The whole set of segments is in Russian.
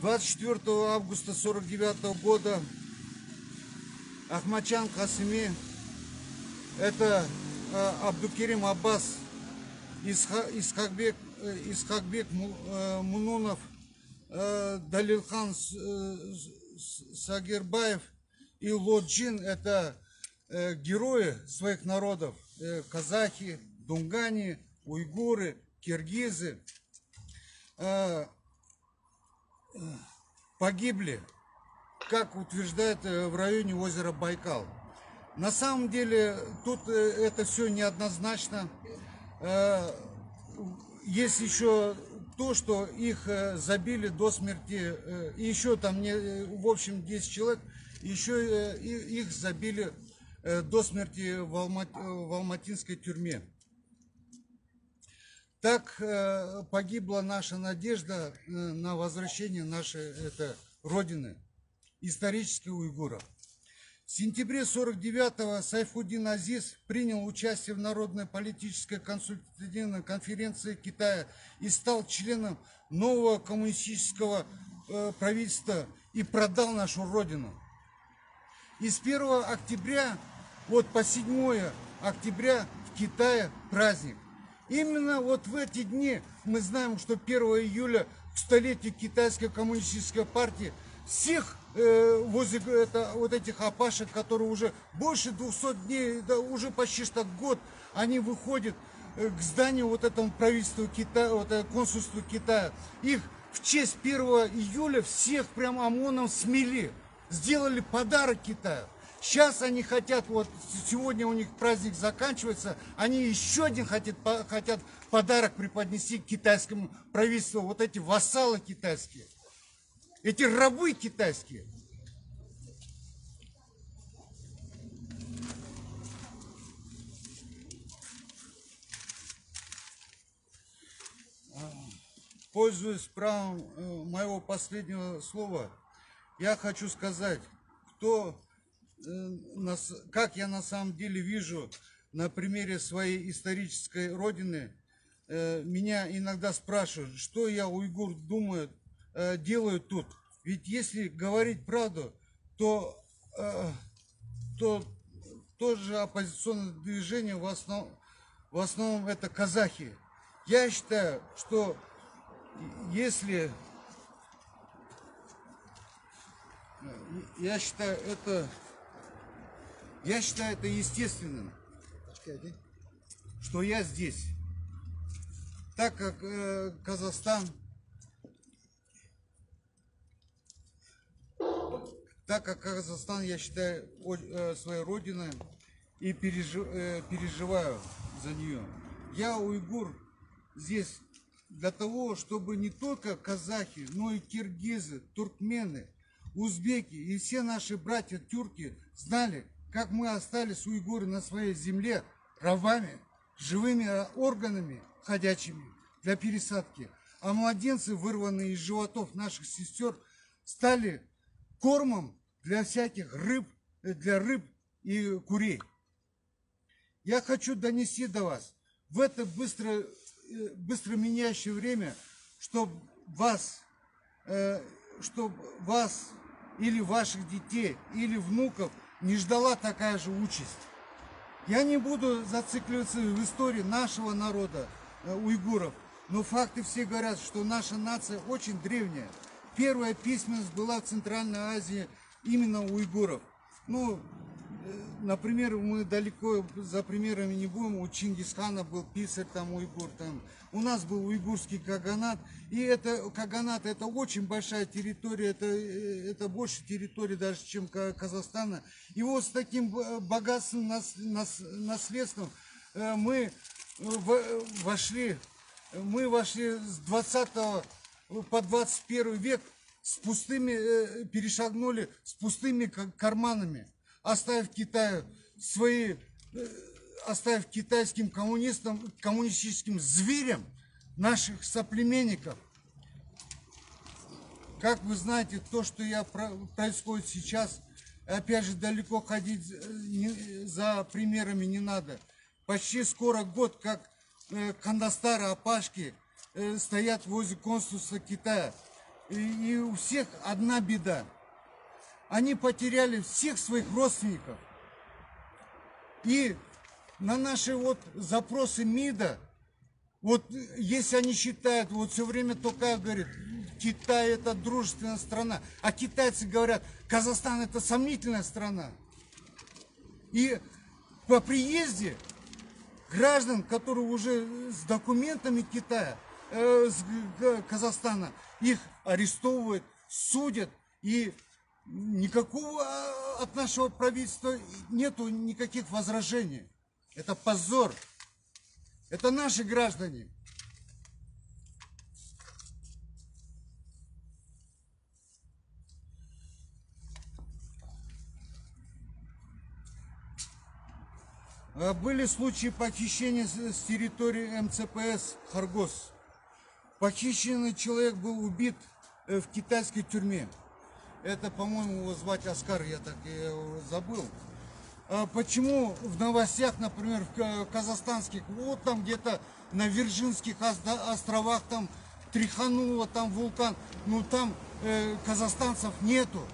24 августа 1949 года Ахмадчан Касыми, это Абдукерим Аббас, Исхакбек Мунунов, Далилхан Сагирбаев и Лоджин, это герои своих народов, казахи, дунгани, уйгуры, киргизы, погибли, как утверждают, в районе озера Байкал. На самом деле тут это все неоднозначно. Есть еще то, что их забили до смерти, и еще там, в общем, 10 человек, еще их забили до смерти в алматинской тюрьме. Так погибла наша надежда на возвращение нашей родины, исторических уйгуров. В сентябре 1949-го Сайфуддин Азиз принял участие в Народной политической консультативной конференции Китая и стал членом нового коммунистического правительства и продал нашу родину. И с 1 октября по 7 октября в Китае праздник. Именно в эти дни мы знаем, что 1 июля к столетию Китайской коммунистической партии всех возле этих опашек, которые уже больше 200 дней, да уже почти что год, они выходят к зданию этому правительству Китая, консульству Китая. Их в честь 1 июля всех прям ОМОНом смели, сделали подарок Китаю. Сейчас они хотят, сегодня у них праздник заканчивается, они еще один хотят подарок преподнести китайскому правительству, эти вассалы китайские, эти рабы китайские. Пользуясь правом моего последнего слова, я хочу сказать, как я на самом деле вижу на примере своей исторической родины. Меня иногда спрашивают, что я, уйгур, делаю тут. Ведь если говорить правду, то тоже оппозиционное движение в основном это казахи. Я считаю, что я считаю это естественным, что я здесь, так как Казахстан, я считаю своей родиной и переживаю за нее. Я, уйгур, здесь для того, чтобы не только казахи, но и киргизы, туркмены, узбеки и все наши братья-тюрки знали, как мы остались, уйгуры, на своей земле рабами, живыми органами ходячими для пересадки. А младенцы, вырванные из животов наших сестер, стали кормом для всяких рыб, и курей. Я хочу донести до вас в это быстро меняющее время, чтобы вас или ваших детей, или внуков не ждала такая же участь. Я не буду зацикливаться в истории нашего народа, уйгуров, но факты все говорят, что наша нация очень древняя. Первая письменность была в Центральной Азии именно у уйгуров. Например, мы далеко за примерами не будем. У Чингисхана был писарь, уйгур, у нас был уйгурский каганат. И каганат это очень большая территория, это больше территории даже, чем Казахстана. И с таким богатством наследством мы вошли с 20 по 21 век перешагнули с пустыми карманами, оставив китайским коммунистическим зверям наших соплеменников. Как вы знаете, то, что происходит сейчас, опять же, далеко ходить за примерами не надо. Почти скоро год, как кандастары, опашки стоят возле консульства Китая. и у всех одна беда. Они потеряли всех своих родственников. И на наши вот запросы МИДа, вот если они считают, вот все время только говорят, Китай это дружественная страна, а китайцы говорят, Казахстан это сомнительная страна. И по приезде граждан, которые уже с документами Китая, Казахстана, их арестовывают, судят, и никакого от нашего правительства нету никаких возражений. Это позор. Это наши граждане. Были случаи похищения с территории МЦПС Хоргос. Похищенный человек был убит в китайской тюрьме. Это, по-моему, его звать Оскар, я так и забыл. Почему в новостях, например, в казахстанских, вот там где-то на Вирджинских островах там тряхануло, там вулкан, ну там казахстанцев нету.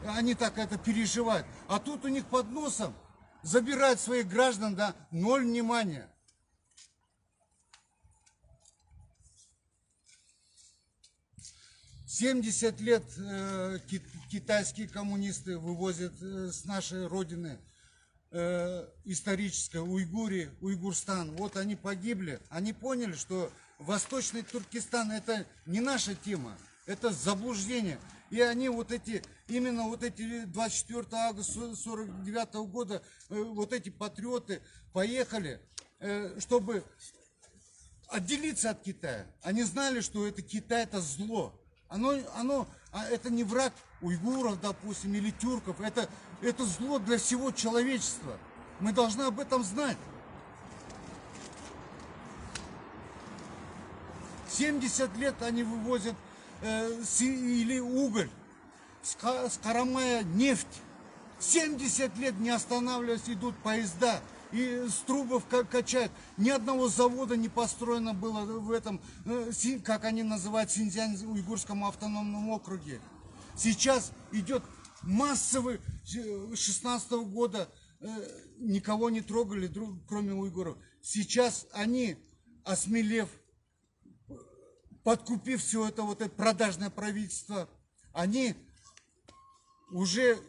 Они так это переживают. А тут у них под носом забирают своих граждан, да, ноль внимания. «70 лет китайские коммунисты вывозят с нашей родины исторической Уйгурии, Уйгурстан. Вот они погибли. Они поняли, что Восточный Туркестан это не наша тема, это заблуждение. И они вот эти, именно вот эти 24 августа 1949 года, вот эти патриоты поехали, чтобы отделиться от Китая. Они знали, что это Китай это зло. Это не враг уйгуров, допустим, или тюрков. Это зло для всего человечества. Мы должны об этом знать. 70 лет они вывозят или уголь, с Карамая нефть. 70 лет не останавливаясь идут поезда. И с трубов качают. Ни одного завода не построено было в этом, как они называют, Синьцзянь-Уйгурском автономном округе. Сейчас идет массовый, 16 года никого не трогали, кроме уйгуров. Сейчас они, осмелев, подкупив все это, вот это продажное правительство, они уже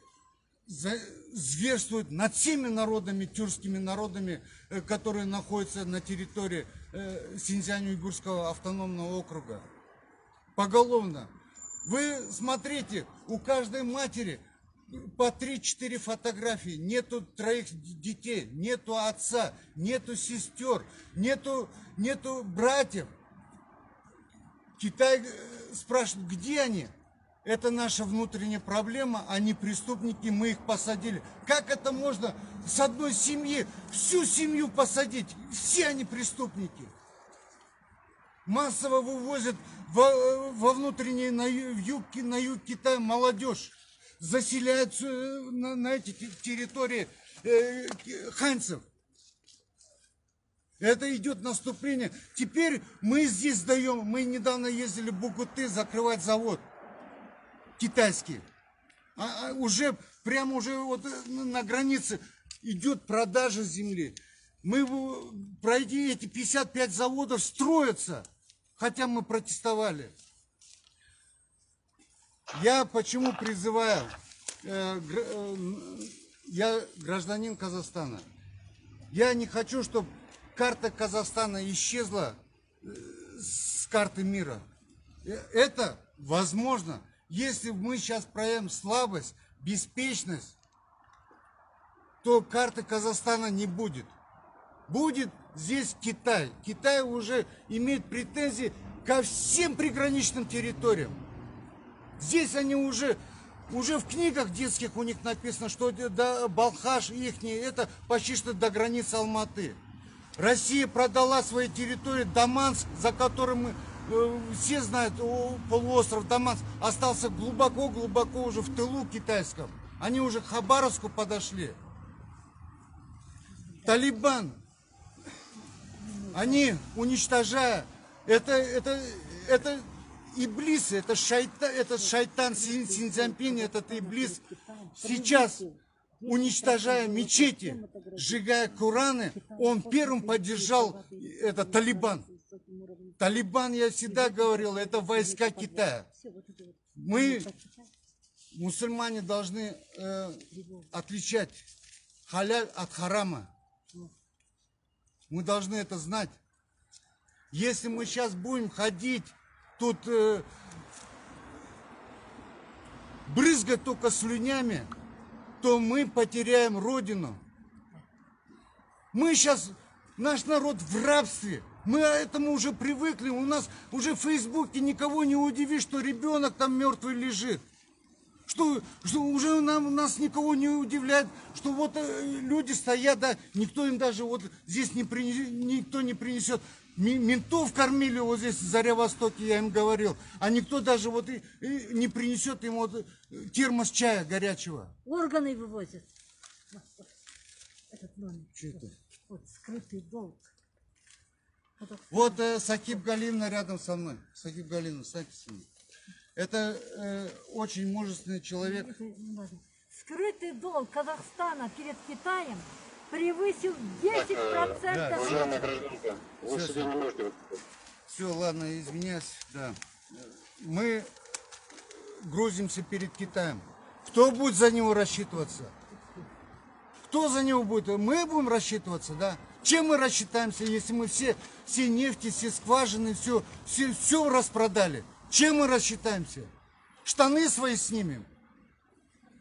зверствуют над всеми народами, тюркскими народами, которые находятся на территории Синьцзянь-Уйгурского автономного округа. Поголовно. Вы смотрите, у каждой матери по 3-4 фотографии. Нету троих детей, нету отца, нету сестер, нету братьев. Китай спрашивает, где они? Это наша внутренняя проблема, они преступники, мы их посадили. Как это можно с одной семьи, всю семью посадить? Все они преступники. Массово вывозят во внутренние, на юг Китая молодежь. Заселяют на эти территории ханьцев. Это идет наступление. Теперь мы здесь даем, мы недавно ездили в Бугуты закрывать завод. Китайские. Уже прямо уже вот на границе идет продажа земли. Мы пройди эти 55 заводов, строятся, хотя мы протестовали. Я почему призываю, я гражданин Казахстана, я не хочу, чтобы карта Казахстана исчезла с карты мира. Это возможно. Если мы сейчас проявим слабость, беспечность, то карты Казахстана не будет. Будет здесь Китай. Китай уже имеет претензии ко всем приграничным территориям. Здесь они уже в книгах детских у них написано, что Балхаш ихний, это почти что до границы Алматы. Россия продала свои территории, Даманск, за которым все знают, полуостров Даманск остался глубоко-глубоко уже в тылу китайском. Они уже к Хабаровску подошли. Талибан, они уничтожая, это Иблис, это этот шайтан Синьцзянпин, этот Иблис сейчас, уничтожая мечети, сжигая Кораны, он первым поддержал это Талибан. Талибан, я всегда говорил, это войска Китая. Мы, мусульмане, должны отличать халяль от харама. Мы должны это знать. Если мы сейчас будем ходить, тут брызгать только слюнями, то мы потеряем родину. Мы сейчас, наш народ в рабстве. Мы к этому уже привыкли. У нас уже в Фейсбуке никого не удивишь, что ребенок там мертвый лежит. Что уже нас никого не удивляет, что вот люди стоят, да, никто им даже вот здесь никто не принесет. Ментов кормили вот здесь, в Заря-Востоке, я им говорил, а никто даже вот и не принесет им вот термос чая горячего. Органы вывозят. Этот номер. Что это? Вот скрытый долг. Вот Сакиб Галиевна рядом со мной. Сакиб Галиевна, встаньте со мной. Это очень мужественный человек. Скрытый долг Казахстана перед Китаем превысил 10%. Да. Уважаемая гражданка, вы себе не можете... Все, ладно, извиняюсь. Да. Мы грузимся перед Китаем. Кто будет за него рассчитываться? Кто за него будет? Мы будем рассчитываться, да? Чем мы рассчитаемся, если мы все нефти, все скважины, все распродали? Чем мы рассчитаемся? Штаны свои снимем.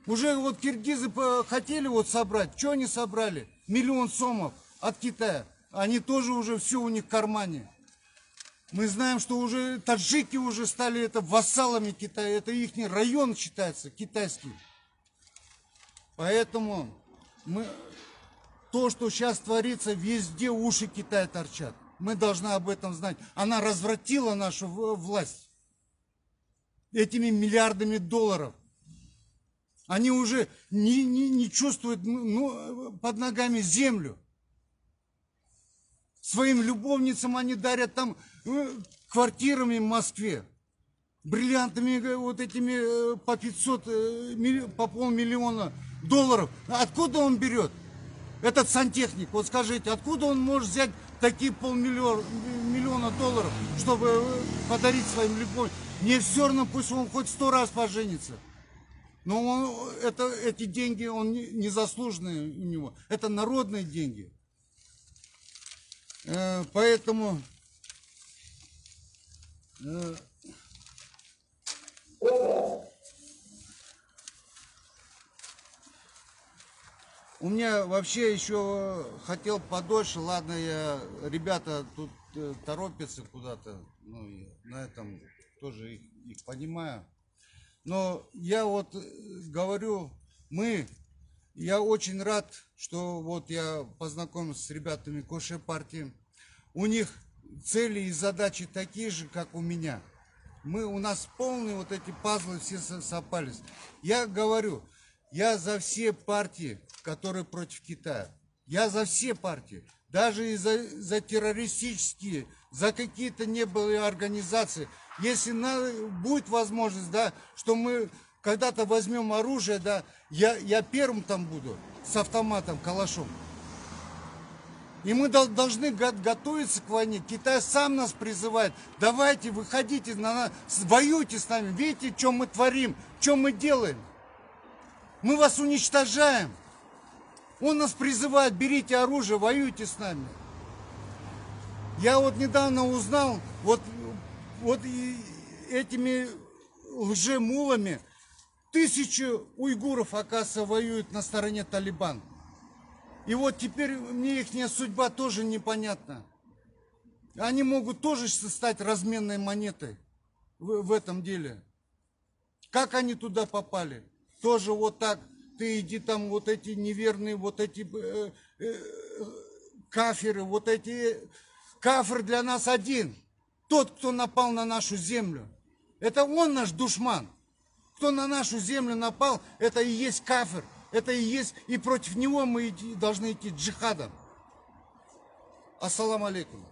Уже вот киргизы хотели вот собрать. Что они собрали? 1 000 000 сомов от Китая. Они тоже уже все у них в кармане. Мы знаем, что уже таджики уже стали это вассалами Китая. Это их район считается, китайский. Поэтому то, что сейчас творится, везде уши Китая торчат. Мы должны об этом знать. Она развратила нашу власть этими миллиардами долларов. Они уже не чувствуют под ногами землю. Своим любовницам они дарят там квартирами в Москве. Бриллиантами вот этими по 500, по $500 000 Откуда он берет? Этот сантехник, вот скажите, откуда он может взять такие $500 000, чтобы подарить своим любовницам? Мне все равно, пусть он хоть 100 раз поженится. Но эти деньги, он незаслуженные у него. Это народные деньги. Поэтому у меня вообще еще хотел подольше. Ладно, ребята тут торопятся куда-то. Ну, на этом тоже их понимаю. Но я вот говорю, я очень рад, что вот я познакомился с ребятами Коше партии. У них цели и задачи такие же, как у меня. У нас полные вот эти пазлы все совпались. Я говорю, я за все партии, которые против Китая. Я за все партии. Даже и за террористические, за какие-то небылые организации. Если будет возможность, да, что мы когда-то возьмем оружие, да, я первым там буду с автоматом, калашом. И мы должны готовиться к войне. Китай сам нас призывает. Давайте, выходите на нас, воюйте с нами. Видите, что мы творим, что мы делаем. Мы вас уничтожаем. Он нас призывает, берите оружие, воюйте с нами. Я вот недавно узнал, вот этими лжемулами 1000 уйгуров, оказывается, воюют на стороне Талибан. И вот теперь мне их судьба тоже непонятна. Они могут тоже стать разменной монетой в этом деле. Как они туда попали? Тоже вот так. Ты иди там, вот эти неверные, вот эти кафиры, вот эти... Кафир для нас один. Тот, кто напал на нашу землю. Это он наш душман. Кто на нашу землю напал, это и есть кафир. Это и есть, и против него мы должны идти джихадом. Ассаламу алейкум.